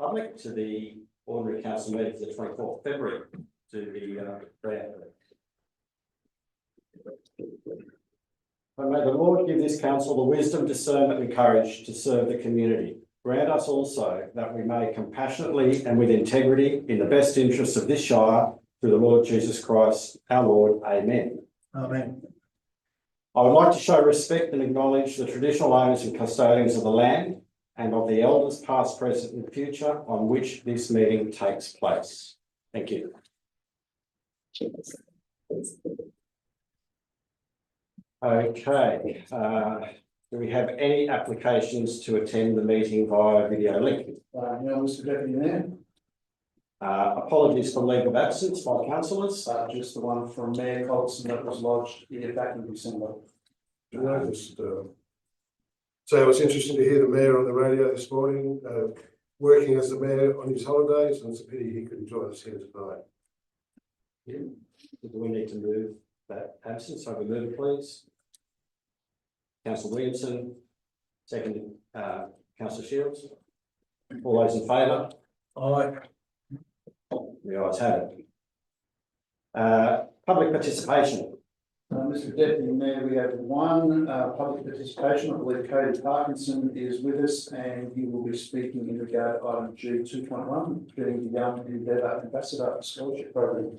public to the ordinary council meeting for the 24th February to the prayer. And may the Lord give this council the wisdom, discernment and courage to serve the community. Grant us also that we may compassionately and with integrity in the best interests of this Shire through the Lord Jesus Christ, our Lord. Amen. Amen. I would like to show respect and acknowledge the traditional owners and custodians of the land and of the elders past, present and future on which this meeting takes place. Thank you. Okay, do we have any applications to attend the meeting via video link? No, Mr. Deputy Mayor. Apologies for leave of absence by councillors. Just the one from Mayor Colson that was lodged here back in December. So it was interesting to hear the Mayor on the radio this morning, working as the Mayor on his holidays, and it's a pity he couldn't join us here tonight. Yeah. Do we need to move that absence? So we move it, please. Councillor Williamson, second, Councillor Shields. All those in favour? Aye. The ayes have it. Public participation. Mr. Deputy Mayor, we have one public participation. I believe Cody Parkinson is with us and he will be speaking in regard to item G 2.1, being the Young Endeavour Ambassador Scholarship Program.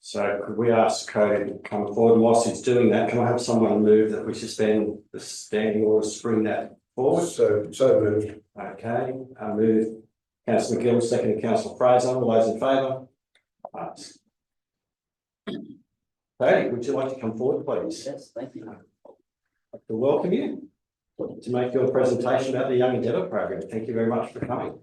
So could we ask Cody to come forward? And whilst he's doing that, can I have someone move that we suspend the standing orders to bring that forward? So moved. Okay, I move Councillor Gill, second Councillor Fraser. All those in favour? Passed. Cody, would you like to come forward, please? Yes, thank you. I'd like to welcome you to make your presentation about the Young Endeavour program. Thank you very much for coming.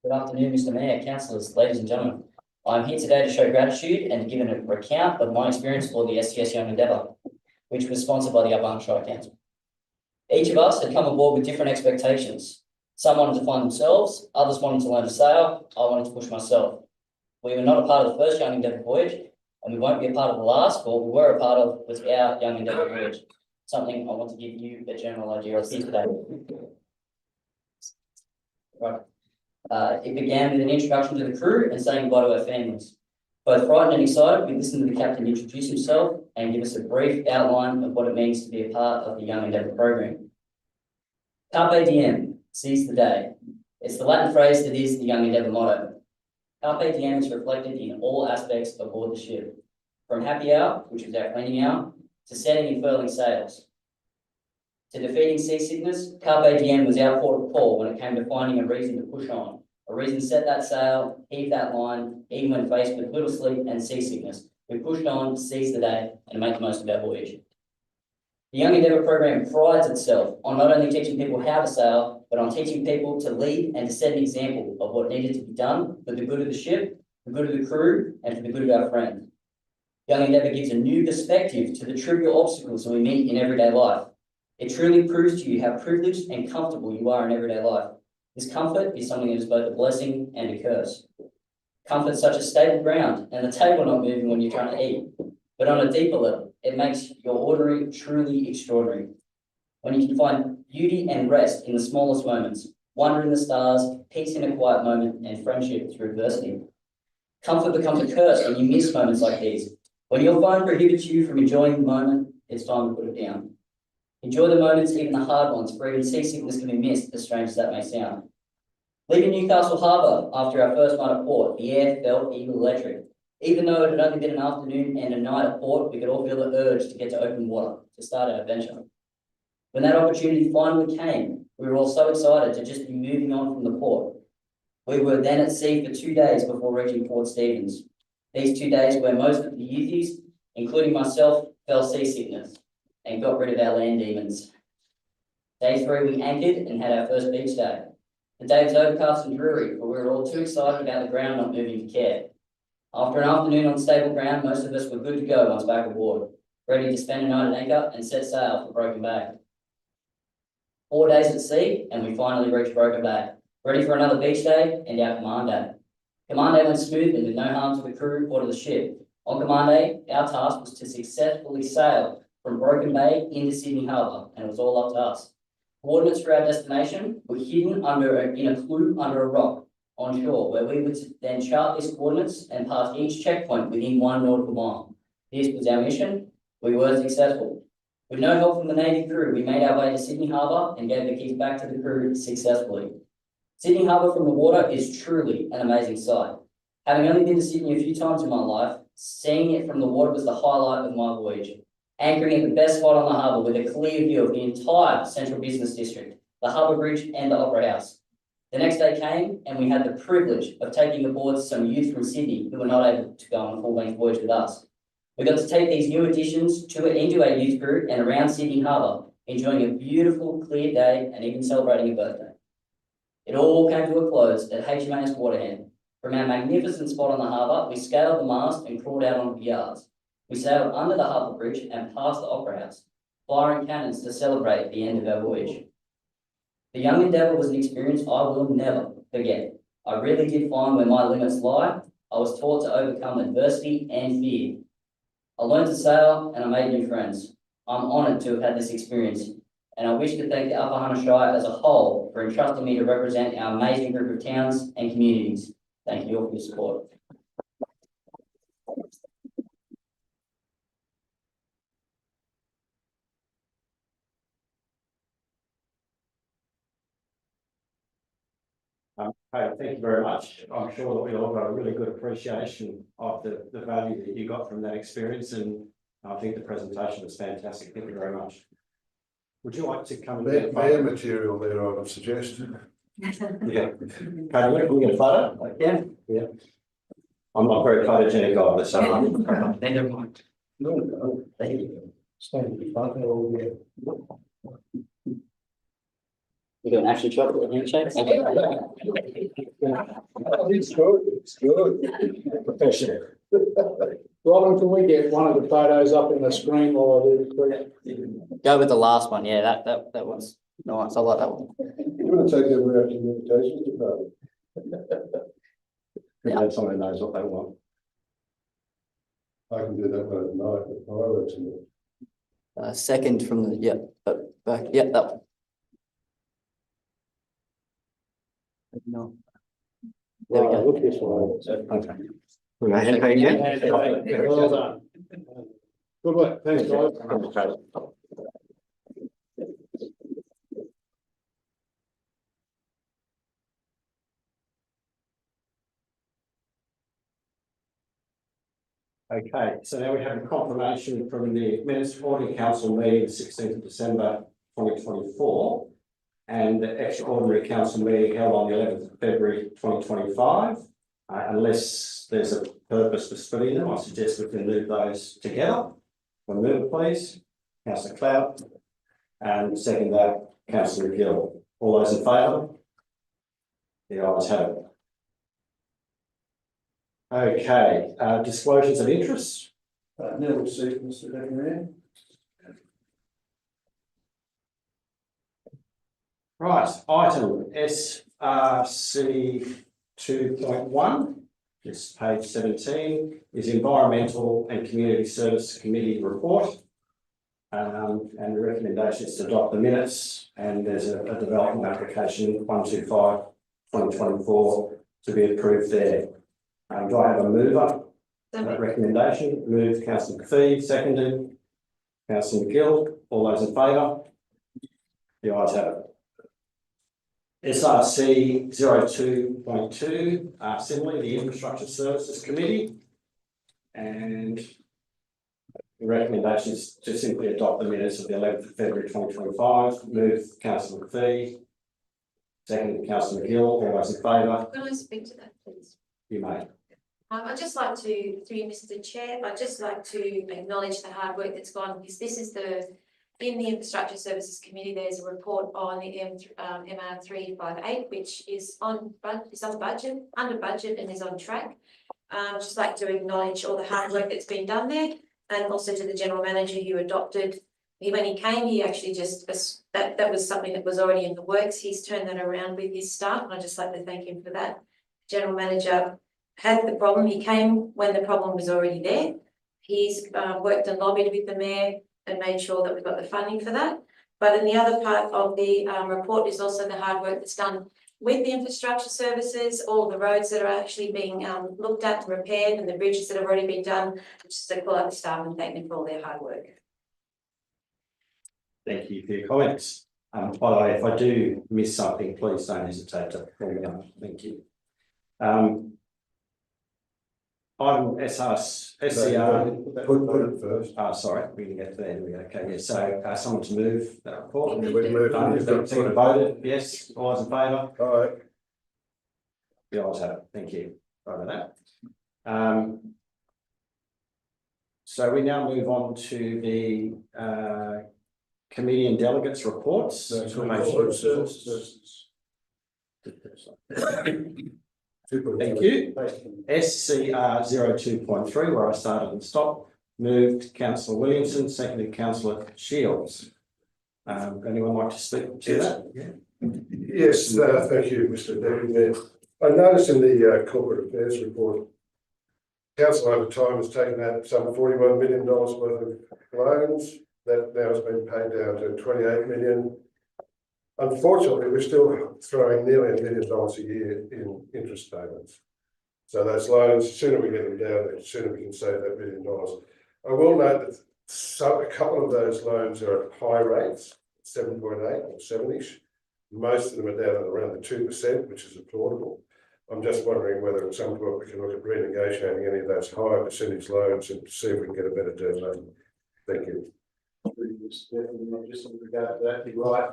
Good afternoon, Mr. Mayor, councillors, ladies and gentlemen. I'm here today to show gratitude and to give a recount of my experience for the STS Young Endeavour, which was sponsored by the Upper Shire Council. Each of us had come aboard with different expectations. Some wanted to find themselves, others wanted to learn to sail, I wanted to push myself. We were not a part of the first Young Endeavour voyage, and we won't be a part of the last, but what we were a part of was our Young Endeavour voyage, something I want to give you a general idea of here today. Right. It began with an introduction to the crew and saying goodbye to our families. Both frightened and excited, we listened to the captain introduce himself and give us a brief outline of what it means to be a part of the Young Endeavour program. Carpe diem, seize the day. It's the Latin phrase that is the Young Endeavour motto. Carpe diem is reflected in all aspects aboard the ship, from happy hour, which is our cleaning hour, to setting and furling sails. To defeating seasickness, Carpe diem was our port of call when it came to finding a reason to push on, a reason to set that sail, heave that line, even when faced with little sleep and seasickness. We pushed on, seized the day, and made the most of our voyage. The Young Endeavour program prides itself on not only teaching people how to sail, but on teaching people to lead and to set an example of what needed to be done for the good of the ship, the good of the crew, and for the good of our friends. Young Endeavour gives a new perspective to the trivial obstacles that we meet in everyday life. It truly proves to you how privileged and comfortable you are in everyday life. This comfort is something that is both a blessing and a curse. Comfort such as stable ground and the table not moving when you're trying to eat. But on a deeper level, it makes your ordinary truly extraordinary. When you can find beauty and rest in the smallest moments, wonder in the stars, peace in a quiet moment, and friendship through adversity. Comfort becomes a curse when you miss moments like these. When your phone prohibits you from enjoying the moment, it's time to put it down. Enjoy the moments, even the hard ones, for even seasickness can be missed, as strange as that may sound. Leaving Newcastle Harbour after our first night at port, the air felt even electric. Even though it had only been an afternoon and a night at port, we could all feel the urge to get to open water, to start our adventure. When that opportunity finally came, we were all so excited to just be moving on from the port. We were then at sea for 2 days before reaching Port Stephens. These 2 days where most of the youthies, including myself, fell seasickness and got rid of our land demons. Day 3, we anchored and had our first beach day. The day was overcast and dreary, but we were all too excited about the ground not moving to care. After an afternoon on stable ground, most of us were good to go once back aboard, ready to spend a night at anchor and set sail for Broken Bay. 4 days at sea, and we finally reached Broken Bay, ready for another beach day and our command day. Command day went smoothly with no harm to the crew or to the ship. On command day, our task was to successfully sail from Broken Bay into Sydney Harbour, and it was all up to us. Coordinates for our destination were hidden in a clue under a rock on shore, where we would then chart these coordinates and pass each checkpoint within 1 nautical mile. This was our mission. We were successful. With no help from the Navy crew, we made our way to Sydney Harbour and gave the keys back to the crew successfully. Sydney Harbour from the water is truly an amazing sight. Having only been to Sydney a few times in my life, seeing it from the water was the highlight of my voyage. Anchoring at the best spot on the harbour with a clear view of the entire central business district, the Harbour Bridge and the Opera House. The next day came and we had the privilege of taking aboard some youth from Sydney who were not able to go on a full-length voyage with us. We got to take these new additions into our youth group and around Sydney Harbour, enjoying a beautiful, clear day and even celebrating a birthday. It all came to a close at HMAS Waterhen. From our magnificent spot on the harbour, we scaled the mast and crawled out onto the yards. We sailed under the Harbour Bridge and past the Opera House, firing cannons to celebrate the end of our voyage. The Young Endeavour was an experience I will never forget. I really did find where my limits lie. I was taught to overcome adversity and fear. I learned to sail and I made new friends. I'm honoured to have had this experience, and I wish to thank the Upper Hunter Shire as a whole for entrusting me to represent our amazing group of towns and communities. Thank you all for your support. Hey, thank you very much. I'm sure that we all got a really good appreciation of the value that you got from that experience, and I think the presentation was fantastic. Thank you very much. Would you like to come and Mayor material there, I would suggest. Yeah. Can we get a photo? Yeah. I'm not very photogenic guy, so Neither mind. No, Thank you. stand in front of you. We do an action shot with a handshake. It's good, it's good. professional. Robin, can we get one of the photos up in the screen while I do the clip? Go with the last one. Yeah, that one's nice. I like that one. You're gonna take everyone out to the invitations department. Yeah, someone knows what they want. I can do that one at night, but fireworks in it. Second from the back. Yeah, that one. No. There we go. Look this way. Okay. We're going to handshake again. Well done. Good work, thanks guys. Okay. Okay, so now we have a confirmation from the Municipality Council meeting, 16th of December 2024, and the extraordinary council meeting held on the 11th of February 2025. Unless there's a purpose for splitting them, I suggest we can move those together. We'll move it, please. Councillor Cloud, and second that, Councillor Gill. All those in favour? The ayes have it. Okay, disclosures of interest. Nil received, Mr. Deputy Mayor. Right, item SRC 2.1, it's page 17, is Environmental and Community Service Committee report. And the recommendation is to adopt the minutes, and there's a development application 125/2024 to be approved there. Do I have a mover? That recommendation, moved Councillor McPhee, seconded Councillor Gill. All those in favour? The ayes have it. SRC 02.2, similarly, the Infrastructure Services Committee. And the recommendation is to simply adopt the minutes of the 11th of February 2025. Move Councillor McPhee, seconded Councillor Gill. All those in favour? Can I speak to that, please? You may. I'd just like to, through you, Mr. Chair, I'd just like to acknowledge the hard work that's gone, because this is in the Infrastructure Services Committee, there's a report on the MR 358, which is under budget, and is on track. Just like to acknowledge all the hard work that's been done there, and also to the General Manager who adopted when he came, he actually just, that was something that was already in the works. He's turned that around with his staff, and I'd just like to thank him for that. General manager had the problem. He came when the problem was already there. He's worked and lobbied with the mayor and made sure that we've got the funding for that. But in the other part of the report is also the hard work that's done with the infrastructure services, all the roads that are actually being looked at and repaired, and the bridges that have already been done. Just to call out the staff and thank them for all their hard work. Thank you for your comments. By the way, if I do miss something, please don't hesitate to call me up. Thank you. Item SCR. Put it first. Sorry, we can get to there. Okay, yeah, so someone to move that report. Yeah, we moved on. Voted, yes, all those in favour? All right. The ayes have it, thank you. Right with that. So we now move on to the committee and delegates reports. Thank you. SCR 02.3, where I started and stopped, moved Councillor Williamson, seconded Councillor Shields. Anyone like to speak to that? Yes, thank you, Mr. Deputy Mayor. I noticed in the corporate affairs report, council over time has taken out some $41 million worth of loans. That now has been paid down to 28 million. Unfortunately, we're still throwing nearly $1 million a year in interest payments. So those loans, the sooner we get them down, the sooner we can save that $1 million. I will note that a couple of those loans are at high rates, 7.8 or 7-ish. Most of them are down at around the 2%, which is applaudable. I'm just wondering whether at some point we can look at renegotiating any of those higher percentage loans and see if we can get a better deal. Thank you. Just in regard to that, you're right,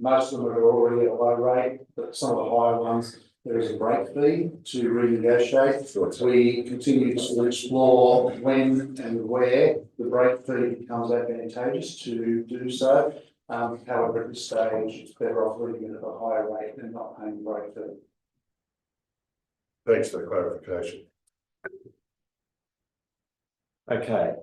most of them are already at a low rate, but some of the higher ones, there is a break fee to renegotiate. We continue to explore when and where the break fee becomes advantageous to do so. However, at this stage, it's better off leaving it at a higher rate than not paying the break fee. Thanks for the clarification. Okay.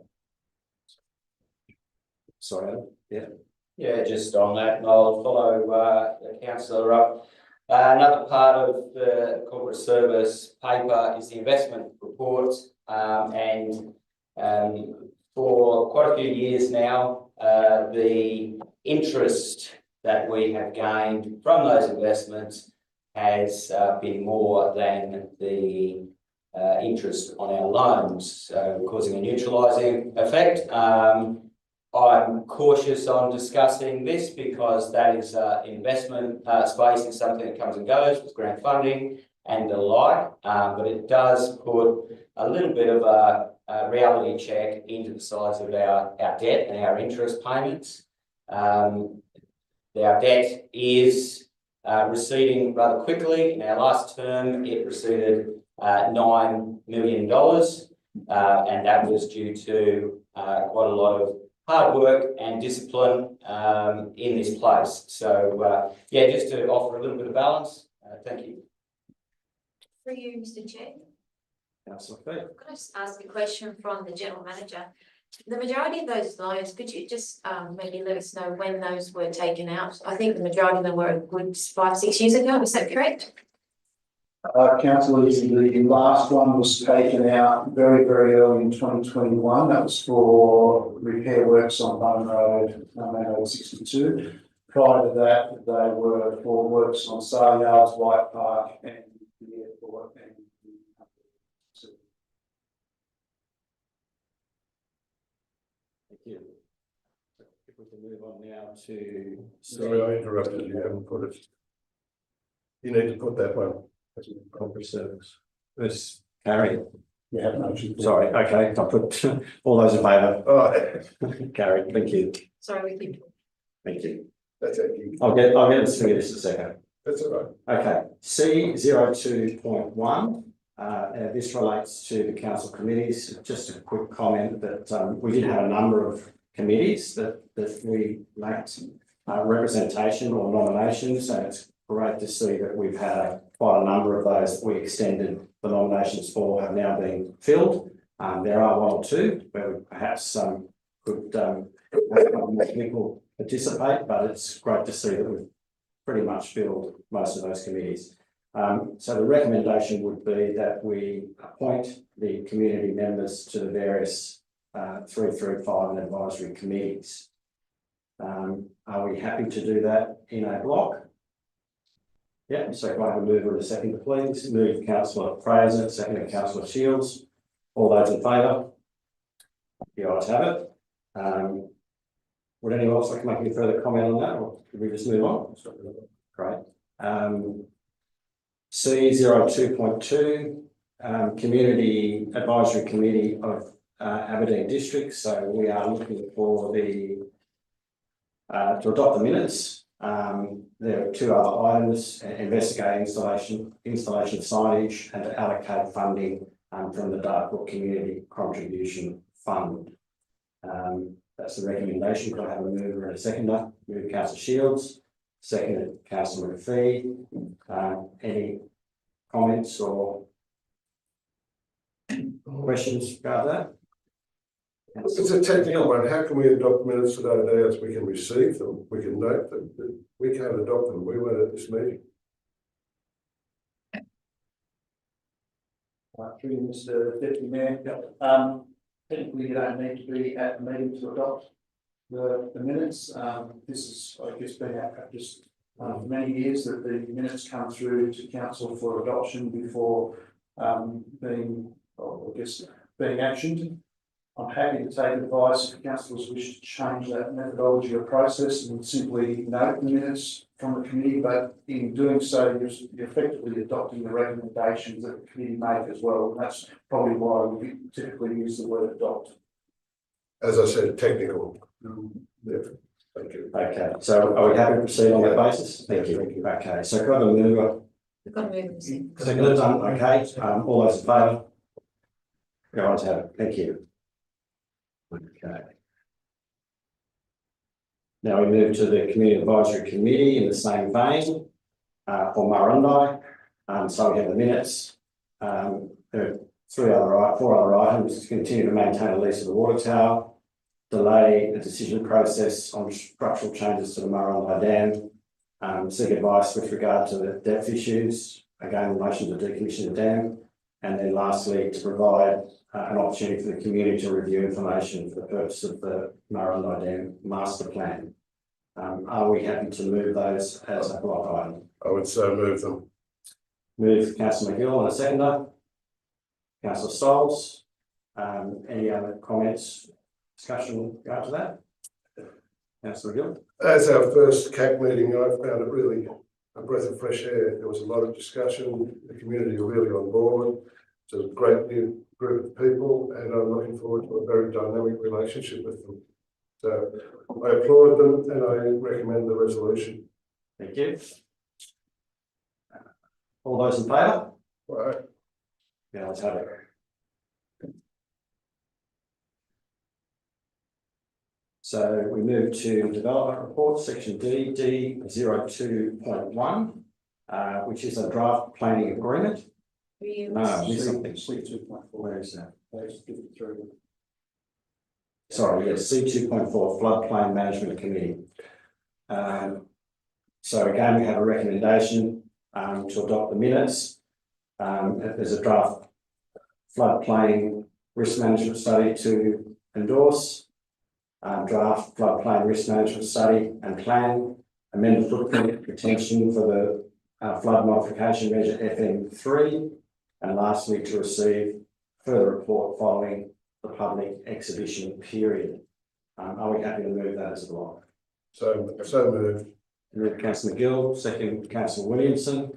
Sorry, yeah. Yeah, just on that, and I'll follow the councillor up. Another part of the corporate service paper is the investment report, and for quite a few years now, the interest that we have gained from those investments has been more than the interest on our loans, causing a neutralising effect. I'm cautious on discussing this because that is investment space is something that comes and goes with grant funding and the like, but it does put a little bit of a reality check into the size of our debt and our interest payments. Our debt is receding rather quickly. In our last term, it receded $9 million, and that was due to quite a lot of hard work and discipline in this place. So, yeah, just to offer a little bit of balance. Thank you. For you, Mr. Chair. Councillor Fee. Could I just ask a question from the general manager? The majority of those loans, could you just maybe let us know when those were taken out? I think the majority of them were a good 5-6 years ago. Is that correct? Councillors, the last one was taken out very, very early in 2021. That was for repair works on Bun Road, Road 62. Prior to that, they were for works on Sale Yards, White Park, and the airport. Thank you. If we can move on now to. Sorry, I interrupted you. Haven't put it. You need to put that one. Corporate service. Let's carry it. Yeah, no, Sorry, okay, I'll put all those in favour. Oh, Carried, thank you. Sorry, we did. Thank you. that's it. I'll get us figure this in a second. That's all right. Okay, C02.1. This relates to the council committees. Just a quick comment that we did have a number of committees that we lacked representation or nominations, and it's great to see that we've had quite a number of those that we extended the nominations for have now been filled. There are one or two where we perhaps could more people participate, but it's great to see that we've pretty much filled most of those committees. So the recommendation would be that we appoint the community members to the various 3, 3, 5 and advisory committees. Are we happy to do that in a block? Yeah, so can I have a mover and a seconder, please? Move councillor Fraser, second councillor Shields. All those in favour? The ayes have it. Would anyone else like to make any further comment on that, or could we just move on? Great. C02.2, Community Advisory Committee of Aberdeen District. So we are looking for the to adopt the minutes. There are 2 other items: investigate installation of signage and to allocate funding from the Dartbrook Community Contribution Fund. That's the recommendation. Could I have a mover and a seconder? Move councillor Shields, seconded councillor McPhee. Any comments or questions about that? It's a technical one. How can we adopt minutes at our day as we can receive them? We can note them, but we can't adopt them. We weren't at this meeting. Through you, Mr. Deputy Mayor. Technically, you don't need to be at the meeting to adopt the minutes. This is, I guess, been our practice for many years that the minutes come through to council for adoption before being actioned. I'm happy to take advice if councillors wish to change that methodology or process and simply note the minutes from the committee, but in doing so, you're effectively adopting the recommendations that the committee make as well. And that's probably why we typically use the word adopt. As I said, technical. Yeah, thank you. Okay, so are we happy to proceed on that basis? Thank you. Okay, so could I have a mover? We've got to move them soon. Seconded, okay, all those in favour? The ayes have it. Thank you. Okay. Now we move to the Community Advisory Committee in the same vein for Murrundi. So we have the minutes. There are 4 other items: to continue to maintain a lease of the water tower, delay the decision process on structural changes to the Murrundi Dam, seek advice with regard to the depth issues, again in relation to decommissioning the dam, and then lastly to provide an opportunity for the community to review information for the purpose of the Murrundi Dam master plan. Are we happy to move those as a block item? I would so move them. Move councillor McGill and a seconder. Councillor Stoles. Any other comments, discussion with regard to that? Councillor McGill. As our first CAC meeting, I found it really a breath of fresh air. There was a lot of discussion. The community are really on board. It's a great new group of people, and I'm looking forward to a very dynamic relationship with them. So I applaud them and I recommend the resolution. Thank you. All those in favour? All right. Yeah, let's have it. So we move to development report, section D02.1, which is a draft planning agreement. No, I missed something. C2.4. Where is that? Page 53. Sorry, yes, C2.4 Floodplain Management Committee. So again, we have a recommendation to adopt the minutes. There's a draft floodplain risk management study to endorse. Draft floodplain risk management study and plan, amend the footprint retention for the flood modification measure FM3, and lastly to receive further report following the public exhibition period. Are we happy to move that as a block? So moved. Move Councillor McGill, second Councillor Williamson.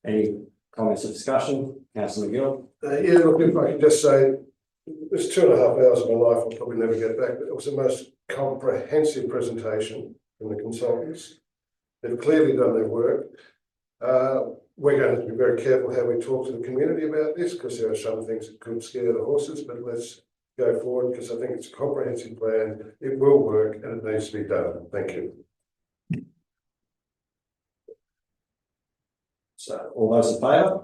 Any comments or discussion? Councillor McGill. Yeah, look, if I could just say, there's 2.5 hours of my life I'll probably never get back, but it was the most comprehensive presentation from the consultants. They've clearly done their work. We're going to be very careful how we talk to the community about this, because there are some things that could scare the horses, but let's go forward, because I think it's a comprehensive plan. It will work and it needs to be done. Thank you. So all those in favour?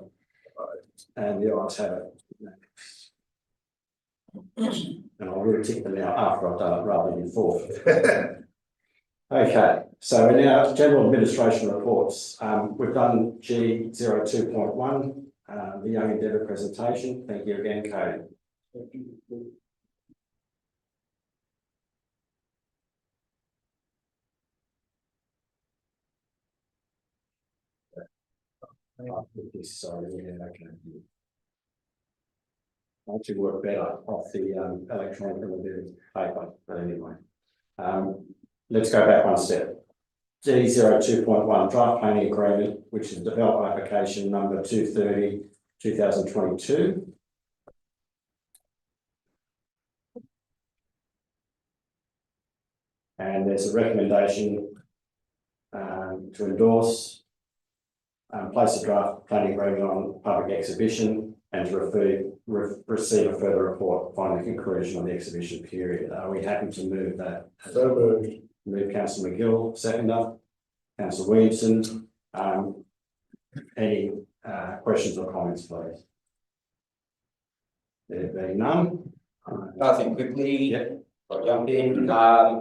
And the ayes have it. And I'll really tick them out after I've done it rather than before. Okay, so we're now general administration reports. We've done G 02.1, the Young Endeavour presentation. Thank you again, Cody. Sorry, yeah, okay. I should work better off the electronic than we do paper, but anyway. Let's go back one step. D 02.1 draft planning agreement, which is development application number 230, 2022. And there's a recommendation to endorse, place a draft planning agreement on public exhibition and to receive a further report following the conclusion of the exhibition period. Are we happy to move that? So moved. Move councillor McGill, seconder. Councillor Williamson. Any questions or comments, please? There being none. I think quickly. Yep. I'll jump in.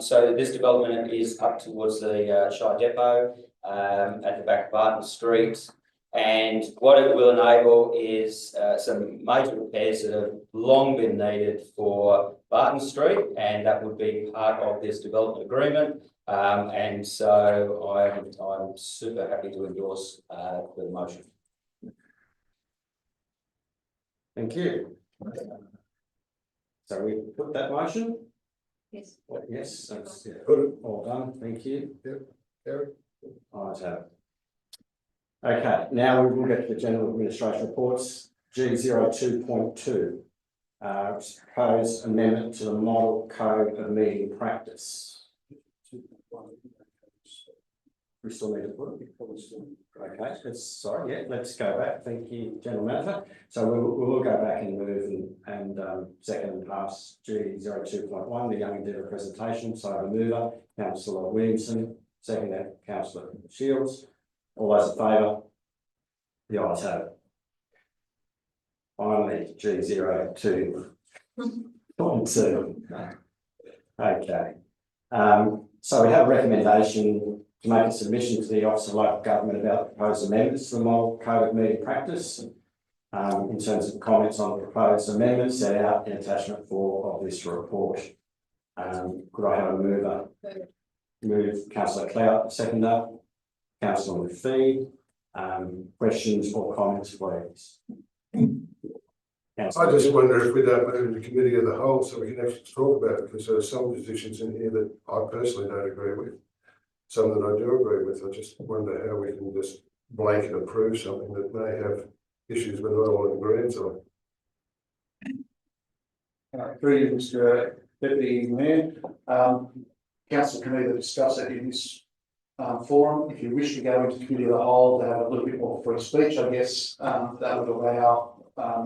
So this development is up towards the Shire Depot at the back of Barton Street. And what it will enable is some major repairs that have long been needed for Barton Street, and that would be part of this development agreement. And so I'm super happy to endorse the motion. Thank you. So we put that motion? Yes. Yes, that's Put it. all done. Thank you. Eric? Ayes have it. Okay, now we will get to the general administration reports. G 02.2. Proposed amendment to the model code of meeting practice. We still need to put it. Okay, let's go back. Thank you, General Manager. So we will go back and move and second and pass G 02.1, the Young Endeavour presentation. So the mover, Councillor Williamson, second, Councillor Shields. All those in favour? The ayes have it. Finally, G 02.2. Okay. So we have a recommendation to make a submission to the Office of Local Government about the proposed amendments to the model code of meeting practice. In terms of comments on the proposed amendments set out in attachment 4 of this report. Could I have a mover? Move Councillor Clout, seconder. Councillor McPhee. Questions or comments, please? I just wonder if we don't move into committee of the whole so we can actually talk about it, because there are some positions in here that I personally don't agree with. Some that I do agree with. I just wonder how we can just blanket approve something that may have issues we're not all in agreement on. Through you, Mr. Deputy Mayor, council can either discuss it in this forum. If you wish to go into committee of the whole to have a little bit more free speech, I guess that would allow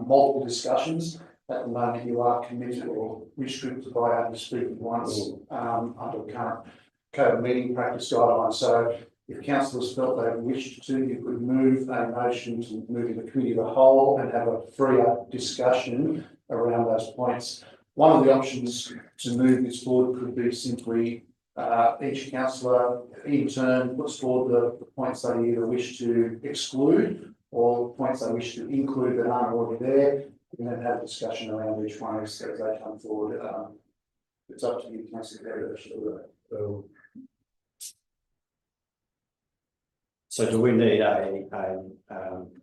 multiple discussions. At the moment, you are committed or restricted by only speaking once under the current code of meeting practice guidelines. So if councillors felt they wished to, you could move a motion to move in the committee of the whole and have a freer discussion around those points. One of the options to move this forward could be simply each councillor in turn puts forward the points they either wish to exclude or points they wish to include that aren't already there, and then have a discussion around each one as they come forward. It's up to you, Councillor. So do we need a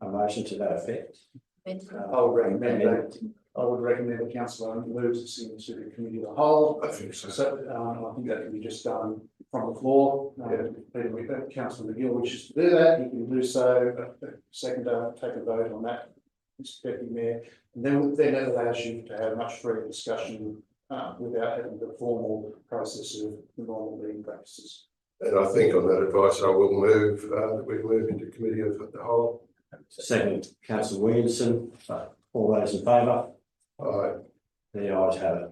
motion to that effect? I would recommend that. I would recommend the councillor moves this into the committee of the whole. I think so. So I think that can be just done from the floor. Councillor McGill wishes to do that, you can do so. Seconder, take a vote on that, Mr. Deputy Mayor, and then it allows you to have much freer discussion without having the formal process of the normal meeting practices. And I think on that advice, I will move that we move into committee of the whole. Second, Councillor Williamson. All those in favour? Aye. The ayes have it.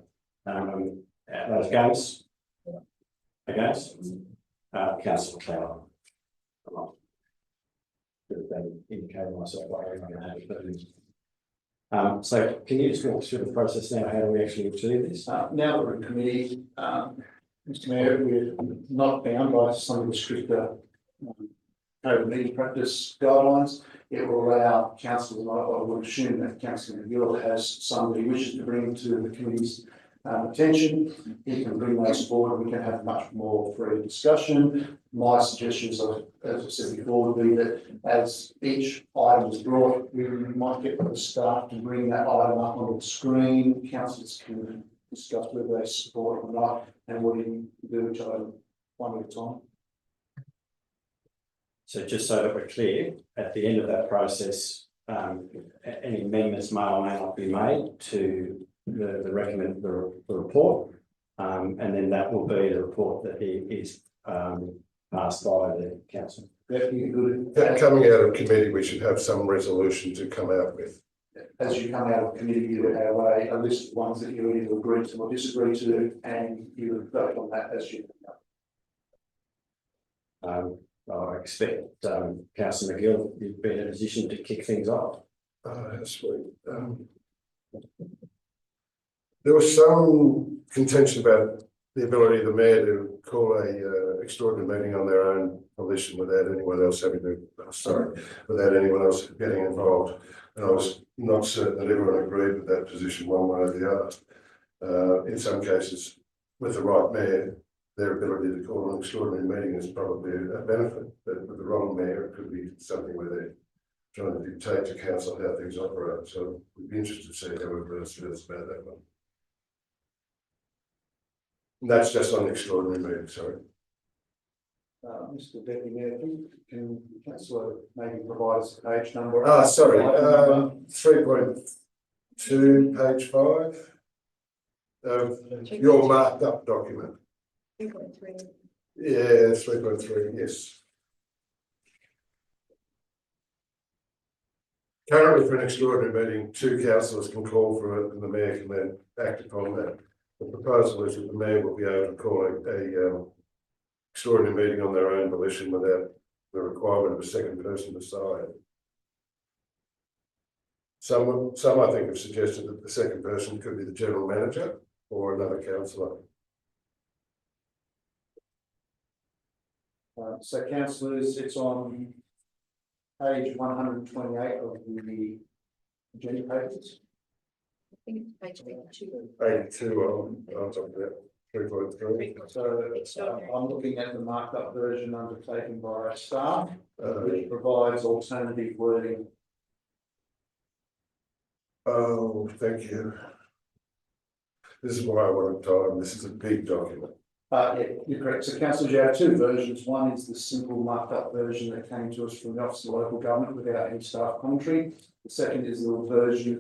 Those against? Against? Councillor Clower. Could have been indicating myself. So can you just walk us through the process now? How do we actually achieve this? Now that we're in committee, Mr Mayor, we're not bound by some of the stricter code of meeting practice guidelines. It will allow councillors, I would assume that Councillor McGill has somebody he wishes to bring to the committee's attention. He can bring those forward. We can have much more free discussion. My suggestions, as I said before, would be that as each item is brought, we might get the staff to bring that item up on the screen. Councillors can discuss whether they support it or not, and what you do each item one at a time. So just so that we're clear, at the end of that process, any amendments may or may not be made to the report. And then that will be the report that is passed by the council. That you could, That coming out of committee, we should have some resolution to come out with. as you come out of committee, you would have a list of ones that you would either agree to or disagree to, and you would vote on that as you. I expect Councillor McGill, you'd be in a position to kick things off. That's sweet. There was some contention about the ability of the mayor to call a extraordinary meeting on their own volition without anyone else having to, without anyone else getting involved. And I was not certain that everyone agreed with that position one way or the other. In some cases, with the right mayor, their ability to call an extraordinary meeting is probably a benefit, but with the wrong mayor, it could be something where they're trying to dictate to council how things operate. So we'd be interested to see how everyone else feels about that one. And that's just on the extraordinary meeting, sorry. Mr Deputy Mayor, can Councillor maybe provide us a page number? Sorry, 3.2, page 5. Your marked up document. 3.3. Yeah, 3.3, yes. Currently, for an extraordinary meeting, 2 councillors can call for it and the mayor can then act upon that. The proposal is that the mayor will be able to call a extraordinary meeting on their own volition without the requirement of a second person to sign. Some I think have suggested that the second person could be the general manager or another councillor. So councillors, it's on page 128 of the agenda pages. I think it's page 2. 82 on top of that, 3.3. So I'm looking at the marked up version undertaken by our staff, which provides alternative wording. Oh, thank you. This is why I wanted time. This is a big document. Yeah, you're correct. So councillors, you have 2 versions. One is the simple marked up version that came to us from the Office of Local Government without any staff commentary. The second is a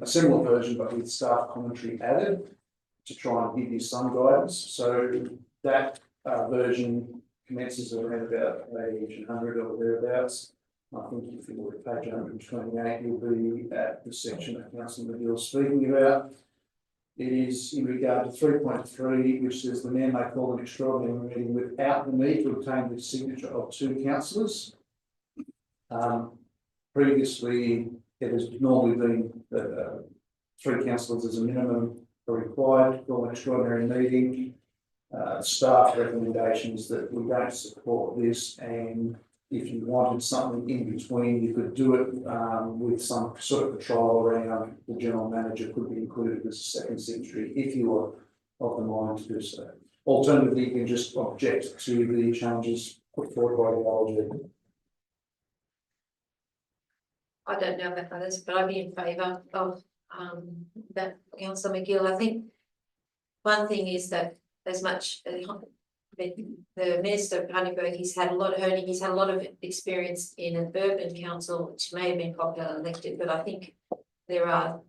similar version, but with staff commentary added to try and give you some guidance. So that version commences around about page 100 or thereabouts. I think if you look at page 128, you'll be at the section that Councillor McGill is speaking about. It is in regard to 3.3, which says the mayor may call an extraordinary meeting without the need to obtain the signature of 2 councillors. Previously, it has normally been that 3 councillors as a minimum are required to call an extraordinary meeting. Staff recommendations that we don't support this, and if you wanted something in between, you could do it with some sort of control around the general manager could be included as a second signatory if you were of the mind to do so. Alternatively, you can just object to the changes put forward by the LG. I don't know about others, but I'd be in favour of that, Councillor McGill. I think one thing is that as much the Minister of Honeyberg, he's had a lot of experience in an urban council, which may have been popularly elected, but I think we're a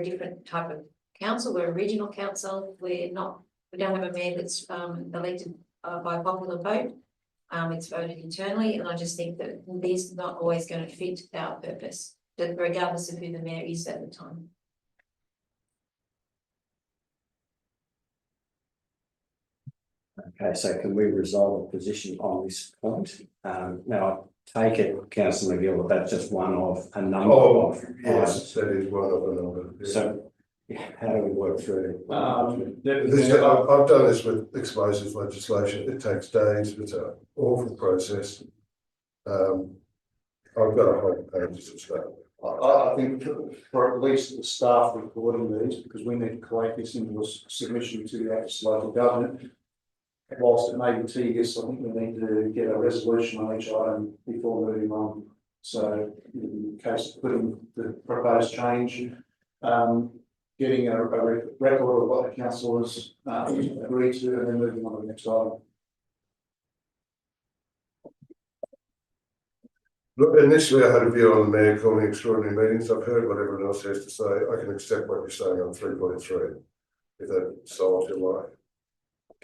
different type of council. We're a regional council. We don't have a mayor that's elected by popular vote. It's voted internally, and I just think that this is not always going to fit our purpose, regardless of who the mayor is at the time. Okay, so can we resolve a position on this point? Now, take it, councillor McGill, that that's just one of a number Oh, of yes, items. that is one of a number. Yeah. So yeah, how do we work through? This, I've done this with explosives legislation. It takes days. It's an awful process. I've got a whole page of stuff. I think for at least the staff recording these, because we need to collate this into a submission to the Office of Local Government. Whilst it may be tedious, I think we need to get a resolution on each item before moving on. So in case of putting the proposed change, getting a record of what the councillors agreed to, and then moving on to the next item. Look, initially I had a view on the mayor calling extraordinary meetings. I've heard what everyone else has to say. I can accept what you're saying on 3.3, if that solves your life.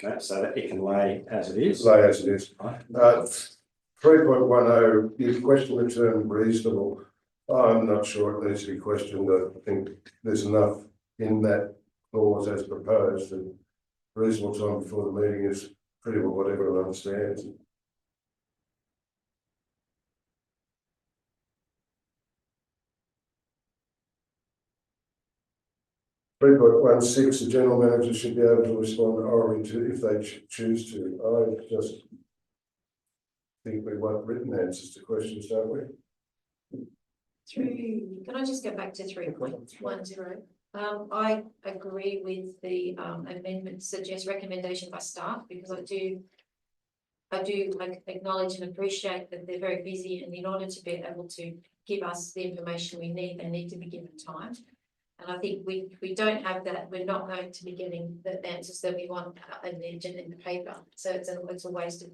Okay, so that it can lay as it is. Lay as it is. Right. 3.10, you question the term reasonable. I'm not sure it needs to be questioned. I think there's enough in that clause as proposed, and reasonable time before the meeting is pretty well what everyone understands. Three point 16, the general manager should be able to respond orally to if they choose to. I just think we want written answers to questions, don't we? Can I just go back to 3.10? I agree with the amendment, suggest recommendation by staff, because I do like acknowledge and appreciate that they're very busy, and in order to be able to give us the information we need, they need to be given time. And I think we don't have that. We're not going to be getting the answers that we want in the agenda in the paper. So it's a waste of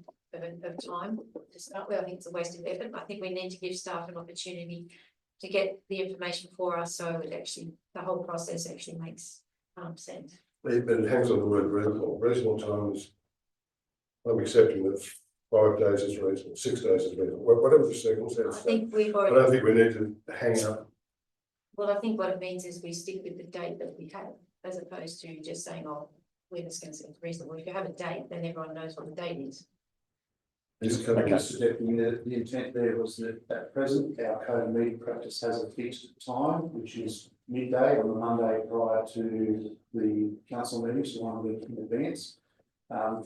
time to start with. I think it's a waste of effort. I think we need to give staff an opportunity to get the information for us, so it actually, the whole process actually makes sense. But it hangs on the word reasonable. Reasonable time is, I'm accepting that 5 days is reasonable, 6 days is reasonable, whatever the circumstance. I think we've I already. don't think we need to hang up. Well, I think what it means is we stick with the date that we have, as opposed to just saying, oh, we're just going to say it's reasonable. If you have a date, then everyone knows what the date is. This company, Mr. Deputy, the intent there was that at present, our code of meeting practice has a fixed time, which is midday on the Monday prior to the council meeting, so 1 week in advance,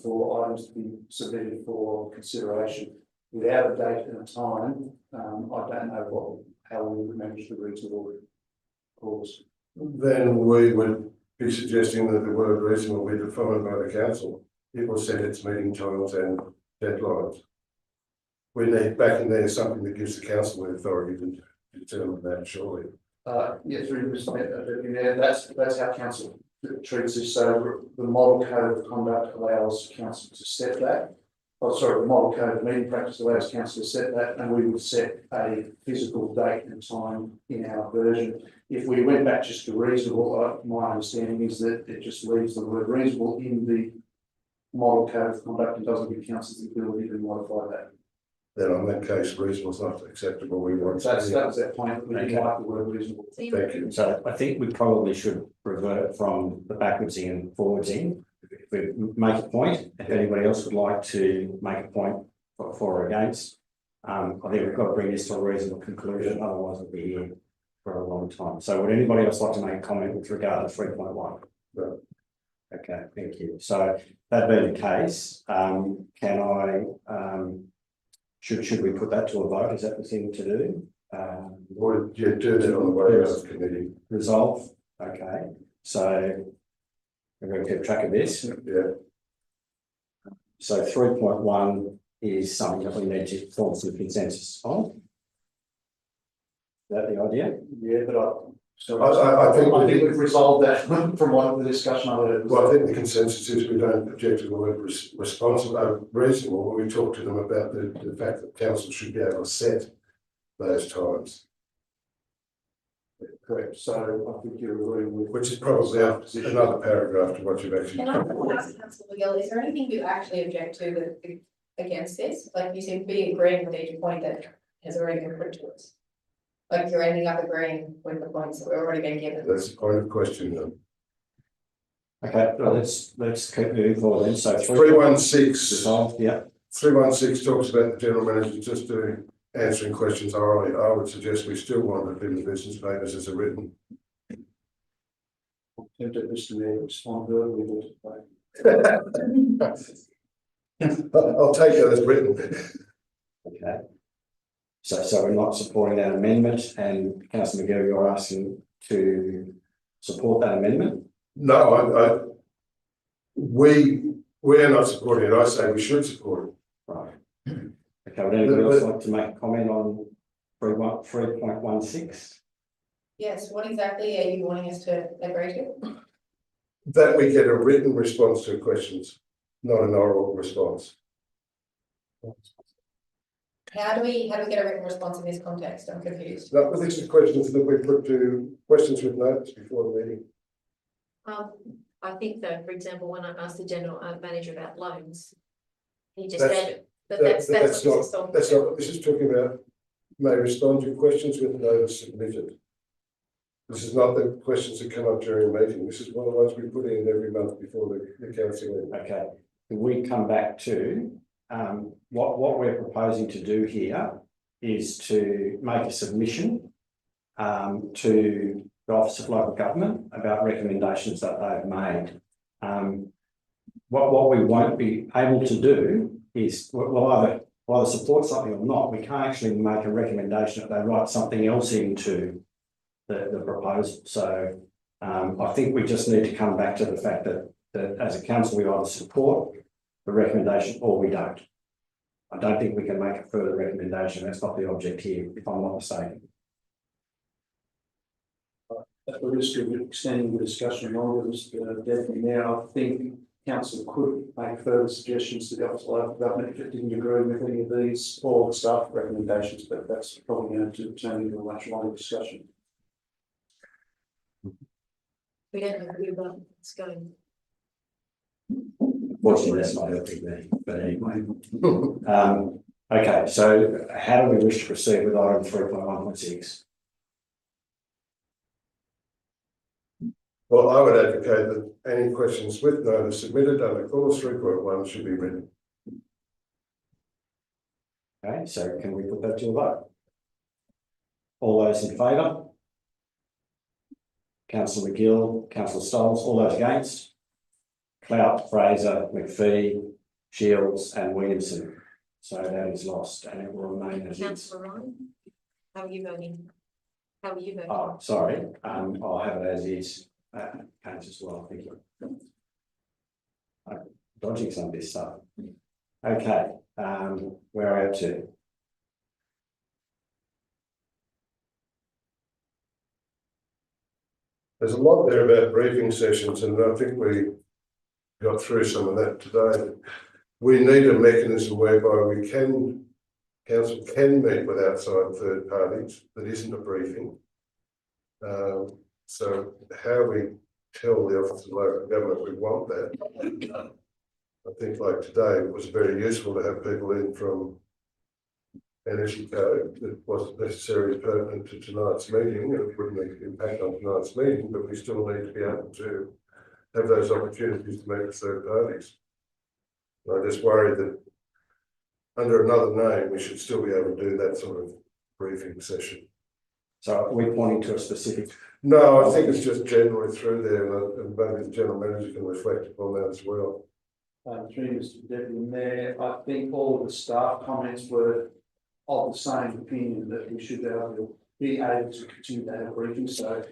for items to be submitted for consideration. Without a date and a time, I don't know how we would manage the reasonable clause. then we would be suggesting that the word reasonable be defined by the council. It will set its meeting times and deadlines. We need back in there something that gives the council the authority to determine that, surely. Yeah, through yeah, that's how council treats this. So the model code of conduct allows council to set that. Oh, sorry, the model code of meeting practice allows council to set that, and we would set a physical date and time in our version. If we went back just to reasonable, my understanding is that it just leaves the word reasonable in the model code of conduct and doesn't give council the ability to modify that. Then on that case, reasonable is not acceptable. We want. That was that point, we didn't Okay. like the word reasonable. Thank you. So I think we probably should revert from the backwards in and forwards in. If we make a point, if anybody else would like to make a point for or against, I think we've got to bring this to a reasonable conclusion, otherwise we'll be here for a long time. So would anybody else like to make a comment with regard to 3.1? No. Okay, thank you. So that being the case, can I, should we put that to a vote? Is that the thing to do? Or you do that on the way out of committee. Resolve, okay, so we're going to keep track of this. Yeah. So 3.1 is something that we need to form some consensus on. Is that the idea? Yeah, but I think we've resolved that from what the discussion I heard. Well, I think the consensus is we don't object to the word responsible, reasonable, when we talk to them about the fact that council should be able to set those times, Correct, so I think you're agreeing with. which is probably another paragraph to what you've actually. Can I ask Councillor McGill, is there anything you actually object to that against this? Like, you seem to be agreeing with each point that has already been put to us. Like, you're ending up agreeing with the points that we've already been given. That's the point of question then. Okay, well, let's keep moving forward then. So 316, resolved, yeah, 316 talks about the general manager just doing answering questions orally, I would suggest we still want it in the business papers as a written. Tempted Mr. Mayor to respond verbally. I'll take that as written. Okay. So we're not supporting that amendment, and councillor McGill, you're asking to support that amendment? No, we're not supporting it. I say we should support it. Right. Okay, would anybody else like to make a comment on 3.16? Yes, what exactly are you wanting us to agree to? That we get a written response to questions, not an oral response. How do we get a written response in this context? I'm confused. No, but these are questions that we put to questions with notes before the meeting. I think that, for example, when I asked the general manager about loans, he just That's- said, but that's what this is talking That's not about. what this is talking about. May respond to questions with notice submitted. This is not the questions that come up during a meeting. This is one of the ones we put in every month before the council meeting. Okay, can we come back to what we're proposing to do here is to make a submission to the Office of Local Government about recommendations that they've made. What we won't be able to do is we'll either support something or not. We can't actually make a recommendation that they write something else into the proposal. So I think we just need to come back to the fact that as a council we either support the recommendation or we don't. I don't think we can make a further recommendation. That's not the object here, if I'm not mistaken. At the risk of extending the discussion longer, Mr. Deputy Mayor, I think council could make further suggestions to the Office of Local Government if it didn't agree with any of these or the staff recommendations, but that's probably going to turn into a much longer discussion. We don't agree about what's going. Fortunately, that's not helping me, but anyway. Okay, so how do we wish to proceed with item 3.1.6? Well, I would advocate that any questions with notice submitted under clause 3.1 should be written. Okay, so can we put that to a vote? All those in favour? Councillor McGill, Councillor Stolz, all those against? Clout, Fraser, McPhee, Shields and Williamson. So that is lost and it will remain as is. Councillor Ryan, how are you voting? How are you voting? Oh, sorry, I'll have it as is, Kate as well, thank you. I'm dodging some of this stuff. Okay, where are we up to? There's a lot there about briefing sessions, and I think we got through some of that today. We need a mechanism whereby council can meet with outside third parties that isn't a briefing. So how we tell the Office of Local Government we want that. I think like today, it was very useful to have people in from Energy Code that wasn't necessarily pertinent to tonight's meeting. It wouldn't impact on tonight's meeting, but we still need to be able to have those opportunities to meet with third parties. I just worry that under another name, we should still be able to do that sort of briefing session. So are we pointing to a specific? No, I think it's just generally through there, and maybe the general manager can reflect upon that as well. Through Mr. Deputy Mayor, I think all of the staff comments were of the same opinion that we should be able to continue to have briefings. So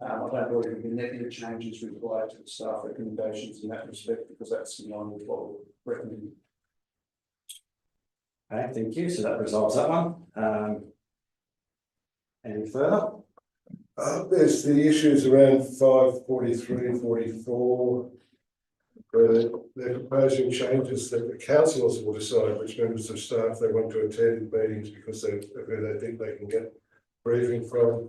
I don't believe there will be negative changes required to the staff recommendations in that respect, because that's in line with what we're recommending. Okay, thank you. So that resolves that one. Any further? There's the issues around 543, 44, where they're proposing changes that the councillors will decide which members of staff they want to attend meetings because who they think they can get briefing from.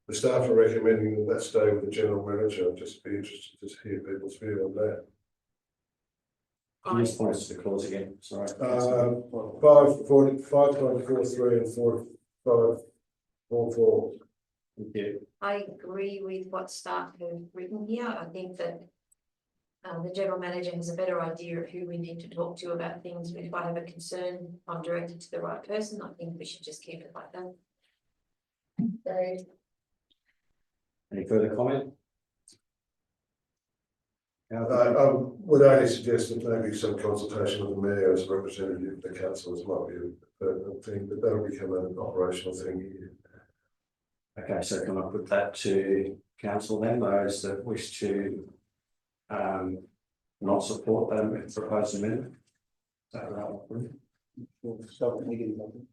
The staff are recommending that stay with the general manager. I'd just be interested to hear people's view on that. Can you just point us to the clause again? Sorry. 5.43 and 4544. Thank you. I agree with what staff have written here. I think that the general manager has a better idea of who we need to talk to about things. If I have a concern, I'm directed to the right person. I think we should just keep it like that. Very. Any further comment? I would only suggest that maybe some consultation with the mayor as a representative of the councillors might be a pertinent thing, but that'll become an operational thing here. Okay, so can I put that to council then, those that wish to not support the proposed amendment? Is that right?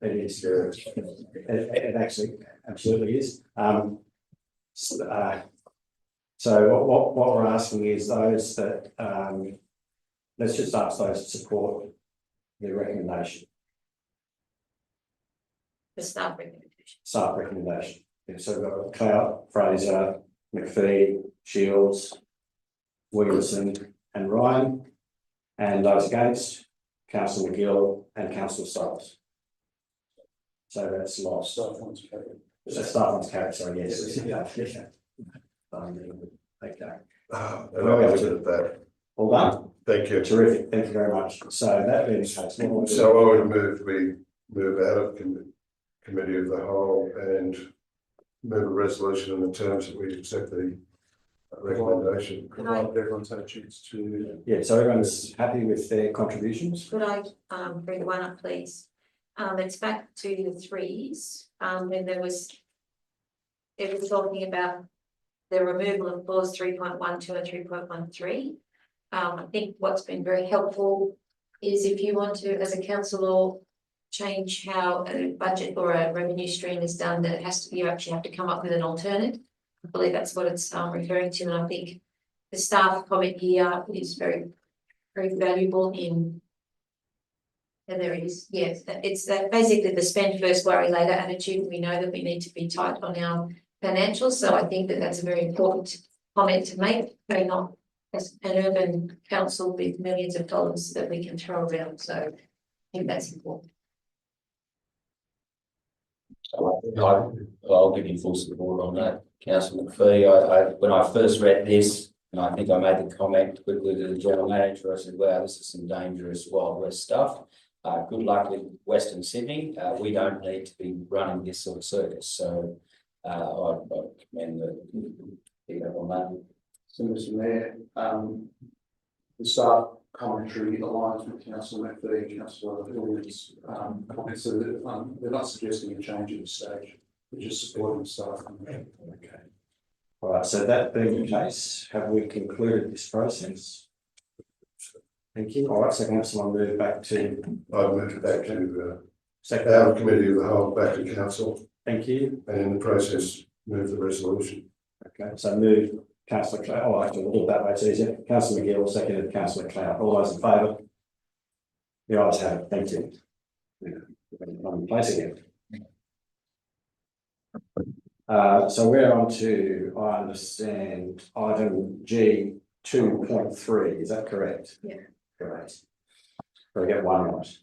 It is, it actually absolutely is. So what we're asking is those that, let's just ask those to support the recommendation, The staff recommendation. staff recommendation. Yeah, so we've got Clout, Fraser, McPhee, Shields, Williamson and Ryan. And those against, Councillor McGill and Councillor Stiles. So that's lost. So staff one's carried, sorry, yes. Okay. And I'll leave it at that. All done? Thank you. Terrific, thank you very much. So that being the case, what we'll do- So I would move, we move out of committee of the whole and move a resolution in the terms that we accept the recommendation. Provide everyone's had a chance to. Yeah, so everyone's happy with their contributions? Could I bring one up, please? It's back to the threes, when it was talking about the removal of clause 3.12 and 3.13. I think what's been very helpful is if you want to, as a councillor, change how a budget or a revenue stream is done, that it has to, you actually have to come up with an alternate. I believe that's what it's referring to, and I think the staff comment here is very, very valuable in. And there it is, yes, it's that basically the spend first, worry later attitude. We know that we need to be tight on our financials, so I think that that's a very important comment to make. We're not as an urban council with millions of dollars that we can throw around, so I think that's important. I'll give you full support on that, Councillor McPhee. When I first read this, and I think I made the comment quickly to the general manager, I said, wow, this is some dangerous Wild West stuff. Good luck with Western Sydney. We don't need to be running this sort of circus, so I commend on that. So, Mr. Mayor, the staff commentary aligns with Councillor McPhee and Councillor Williams' comments, so that they're not suggesting a change at this stage, they're just supporting the staff. Okay. All right, so that being the case, have we concluded this process? Thank you. All right, so council, I'll move back to I'd move back to second. our committee of the whole, back to council, Thank you. and in the process, move the resolution. Okay, so move Councillor Clout. Oh, actually, we'll do it that way, it's easier. Councillor McGill, seconded Councillor Clout. All those in favour? The ayes have it. Thank you. I'm in place again. So we're on to, I understand, item G 2.3, is that correct? Yeah. Correct. So we get one right.